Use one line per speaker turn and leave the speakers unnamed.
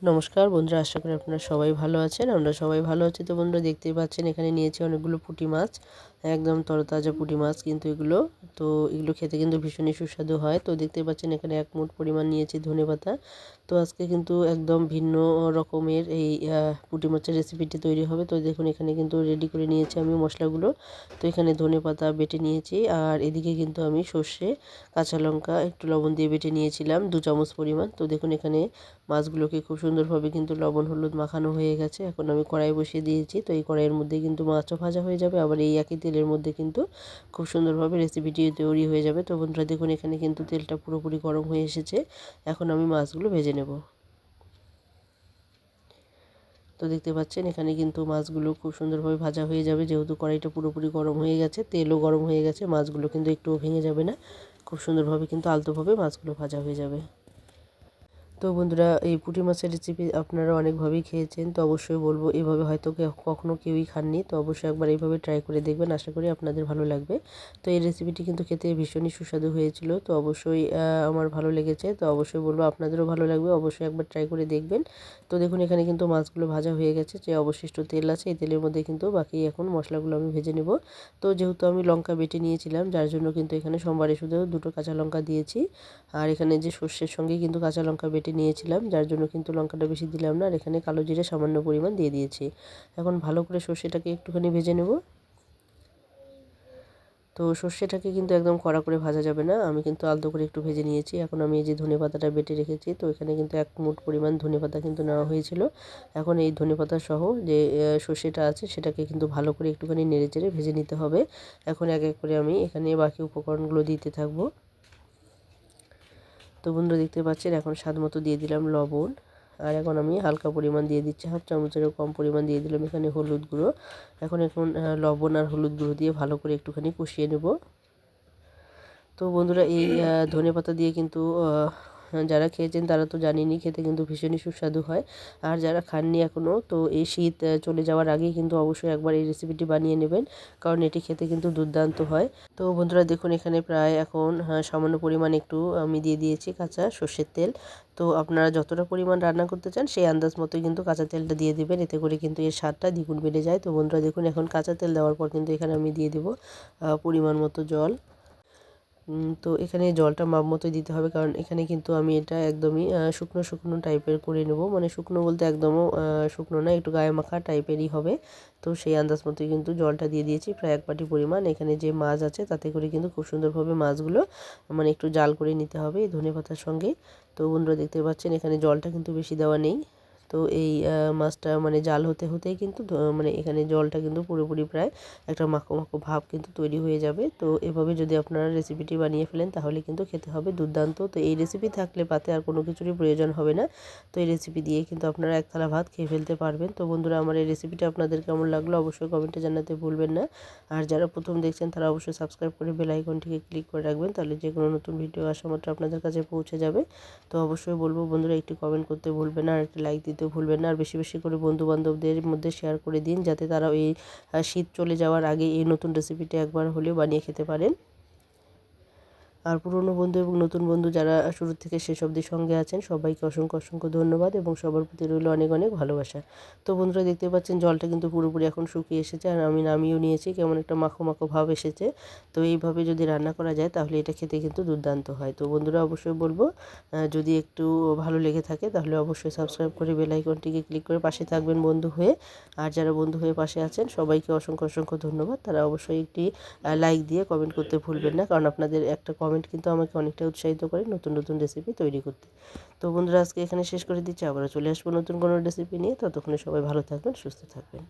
নমস্কার বন্ধুরা, আশা করি আপনারা সবাই ভালো আছেন। আমরা সবাই ভালো আছি। তো বন্ধুরা দেখতেই পাচ্ছেন এখানে নিয়েছি অনেকগুলো পুঁটি মাছ, একদম তরতাজা পুঁটি মাছ কিন্তু এগুলো। তো এগুলো খেতে কিন্তু ভীষণই সুস্বাদু হয়। তো দেখতেই পাচ্ছেন এখানে এক মুঠ পরিমাণ নিয়েছি ধনেপাতা। তো আজকে কিন্তু একদম ভিন্ন রকমের এই পুঁটি মাছের রেসিপিটি তৈরি হবে। তো দেখুন এখানে কিন্তু রেডি করে নিয়েছি আমি মশলাগুলো। তো এখানে ধনেপাতা বেটে নিয়েছি, আর এদিকে কিন্তু আমি সর্ষে, কাঁচা লঙ্কা একটু লবণ দিয়ে বেটে নিয়েছিলাম 2 চামচ পরিমাণ। তো দেখুন এখানে মাছগুলোকে খুব সুন্দরভাবে কিন্তু লবণ হলুদ মাখানো হয়ে গেছে। এখন আমি কড়াই বসিয়ে দিয়েছি। তো এই কড়াইয়ের মধ্যে কিন্তু মাছও ভাজা হয়ে যাবে, আবার এই একই তেলের মধ্যে কিন্তু খুব সুন্দরভাবে রেসিপিটি তৈরি হয়ে যাবে। তো বন্ধুরা দেখুন এখানে কিন্তু তেলটা পুরোপুরি গরম হয়ে এসেছে। এখন আমি মাছগুলো ভেজে নেব। তো দেখতে পাচ্ছেন এখানে কিন্তু মাছগুলো খুব সুন্দরভাবে ভাজা হয়ে যাবে, যেহেতু কড়াইটা পুরোপুরি গরম হয়ে গেছে, তেলও গরম হয়ে গেছে। মাছগুলো কিন্তু একটুও ভেঙে যাবে না, খুব সুন্দরভাবে কিন্তু আলতোভাবে মাছগুলো ভাজা হয়ে যাবে। তো বন্ধুরা এই পুঁটি মাছের রেসিপি আপনারা অনেকভাবেই খেয়েছেন। তো অবশ্যই বলবো এভাবে হয়তো কখনো কেউই খাননি। তো অবশ্যই একবার এইভাবে ট্রাই করে দেখবেন, আশা করি আপনাদের ভালো লাগবে। তো এই রেসিপিটি কিন্তু খেতে ভীষণই সুস্বাদু হয়েছিল। তো অবশ্যই আমার ভালো লেগেছে। তো অবশ্যই বলবো আপনাদেরও ভালো লাগবে, অবশ্যই একবার ট্রাই করে দেখবেন। তো দেখুন এখানে কিন্তু মাছগুলো ভাজা হয়ে গেছে, যে অবশিষ্ট তেল আছে এই তেলের মধ্যে কিন্তু বাকি এখন মশলাগুলো আমি ভেজে নেব। তো যেহেতু আমি লঙ্কা বেটে নিয়েছিলাম, যার জন্য কিন্তু এখানে সোমবারে শুধু 2টো কাঁচা লঙ্কা দিয়েছি। আর এখানে যে সর্ষের সঙ্গে কিন্তু কাঁচা লঙ্কা বেটে নিয়েছিলাম, যার জন্য কিন্তু লঙ্কাটা বেশি দিলাম না। আর এখানে কালো জিরে সামান্য পরিমাণ দিয়ে দিয়েছি। এখন ভালো করে সর্ষেটাকে একটুখানি ভেজে নেব। তো সর্ষেটাকে কিন্তু একদম কড়া করে ভাজা যাবে না, আমি কিন্তু আলতো করে একটু ভেজে নিয়েছি। এখন আমি এই যে ধনেপাতাটা বেটে রেখেছি, তো এখানে কিন্তু 1 মুঠ পরিমাণ ধনেপাতা কিন্তু নেওয়া হয়েছিল। এখন এই ধনেপাতা সহ যে সর্ষেটা আছে সেটাকে কিন্তু ভালো করে একটুখানি নেড়েচেড়ে ভেজে নিতে হবে। এখন এক এক করে আমি এখানে বাকি উপকরণগুলো দিতে থাকবো। তো বন্ধুরা দেখতে পাচ্ছেন এখন স্বাদ মতো দিয়ে দিলাম লবণ, আর এখন আমি হালকা পরিমাণ দিয়ে দিচ্ছি, হাফ চামচেরও কম পরিমাণ দিয়ে দিলাম এখানে হলুদ গুঁড়ো। এখন লবণ আর হলুদ গুঁড়ো দিয়ে ভালো করে একটুখানি কষিয়ে নেব। তো বন্ধুরা এই ধনেপাতা দিয়ে কিন্তু যারা খেয়েছেন তারা তো জানেনই, খেতে কিন্তু ভীষণই সুস্বাদু হয়। আর যারা খাননি এখনও, তো এই শীত চলে যাওয়ার আগেই কিন্তু অবশ্যই একবার এই রেসিপিটি বানিয়ে নেবেন, কারণ এটি খেতে কিন্তু দুর্দান্ত হয়। তো বন্ধুরা দেখুন এখানে প্রায় এখন সামান্য পরিমাণ একটু আমি দিয়ে দিয়েছি কাঁচা সর্ষের তেল। তো আপনারা যতটা পরিমাণ রান্না করতে চান সেই আন্দাজ মতোই কিন্তু কাঁচা তেলটা দিয়ে দেবেন, এতে করে কিন্তু এর স্বাদটা দ্বিগুণ বেড়ে যায়। তো বন্ধুরা দেখুন এখন কাঁচা তেল দেওয়ার পর কিন্তু এখানে আমি দিয়ে দেবো পরিমাণ মতো জল। তো এখানে জলটা মাপ মতোই দিতে হবে, কারণ এখানে কিন্তু আমি এটা একদমই শুকনো শুকনো টাইপের করে নেব। মানে শুকনো বলতে একদমও শুকনো না, একটু গায়ে মাখা টাইপেরই হবে। তো সেই আন্দাজ মতোই কিন্তু জলটা দিয়ে দিয়েছি প্রায় 1 বাটি পরিমাণ। এখানে যে মাছ আছে তাতে করে কিন্তু খুব সুন্দরভাবে মাছগুলো মানে একটু জাল করে নিতে হবে এই ধনেপাতার সঙ্গে। তো বন্ধুরা দেখতে পাচ্ছেন এখানে জলটা কিন্তু বেশি দেওয়া নেই। তো এই মাছটা মানে জাল হতে হতেই কিন্তু মানে এখানে জলটা কিন্তু পুরোপুরি প্রায় একটা মাখো মাখো ভাব কিন্তু তৈরি হয়ে যাবে। তো এভাবে যদি আপনারা রেসিপিটি বানিয়ে ফেলেন তাহলে কিন্তু খেতে হবে দুর্দান্ত। তো এই রেসিপি থাকলে পাতে আর কোনো কিছুরই প্রয়োজন হবে না। তো এই রেসিপি দিয়ে কিন্তু আপনারা এক থালা ভাত খেয়ে ফেলতে পারবেন। তো বন্ধুরা আমার এই রেসিপিটা আপনাদের কেমন লাগলো অবশ্যই কমেন্টে জানাতে ভুলবেন না। আর যারা প্রথম দেখছেন তারা অবশ্যই সাবস্ক্রাইব করে বেল আইকনটিকে ক্লিক করে রাখবেন, তাহলে যে কোনো নতুন ভিডিও আসা মাত্র আপনাদের কাছে পৌঁছে যাবে। তো অবশ্যই বলবো বন্ধুরা একটি কমেন্ট করতে ভুলবেন না, আর একটি লাইক দিতেও ভুলবেন না। আর বেশি বেশি করে বন্ধুবান্ধবদের মধ্যে শেয়ার করে দিন, যাতে তারা এই শীত চলে যাওয়ার আগে এই নতুন রেসিপিটা একবার হলেও বানিয়ে খেতে পারেন। আর পুরনো বন্ধু এবং নতুন বন্ধু যারা শুরু থেকে শেষ অবধি সঙ্গে আছেন সবাইকে অসংখ্য অসংখ্য ধন্যবাদ, এবং সবার প্রতি রইল অনেক অনেক ভালোবাসা। তো বন্ধুরা দেখতে পাচ্ছেন জলটা কিন্তু পুরোপুরি এখন শুকিয়ে এসেছে, আর আমি নামিয়েও নিয়েছি, কেমন একটা মাখো মাখো ভাব এসেছে। তো এইভাবে যদি রান্না করা যায় তাহলে এটা খেতে কিন্তু দুর্দান্ত হয়। তো বন্ধুরা অবশ্যই বলবো যদি একটু ভালো লেগে থাকে তাহলে অবশ্যই সাবস্ক্রাইব করে বেল আইকনটিকে ক্লিক করে পাশে থাকবেন বন্ধু হয়ে। আর যারা বন্ধু হয়ে পাশে আছেন সবাইকে অসংখ্য অসংখ্য ধন্যবাদ। তারা অবশ্যই একটি লাইক দিয়ে কমেন্ট করতে ভুলবেন না, কারণ আপনাদের একটা কমেন্ট কিন্তু আমাকে অনেকটা উৎসাহিত করে নতুন নতুন রেসিপি তৈরি করতে। তো বন্ধুরা আজকে এখানে শেষ করে দিচ্ছি, আবারও চলে আসবো নতুন কোনো রেসিপি নিয়ে। ততক্ষণে সবাই ভালো থাকবেন, সুস্থ থাকবেন।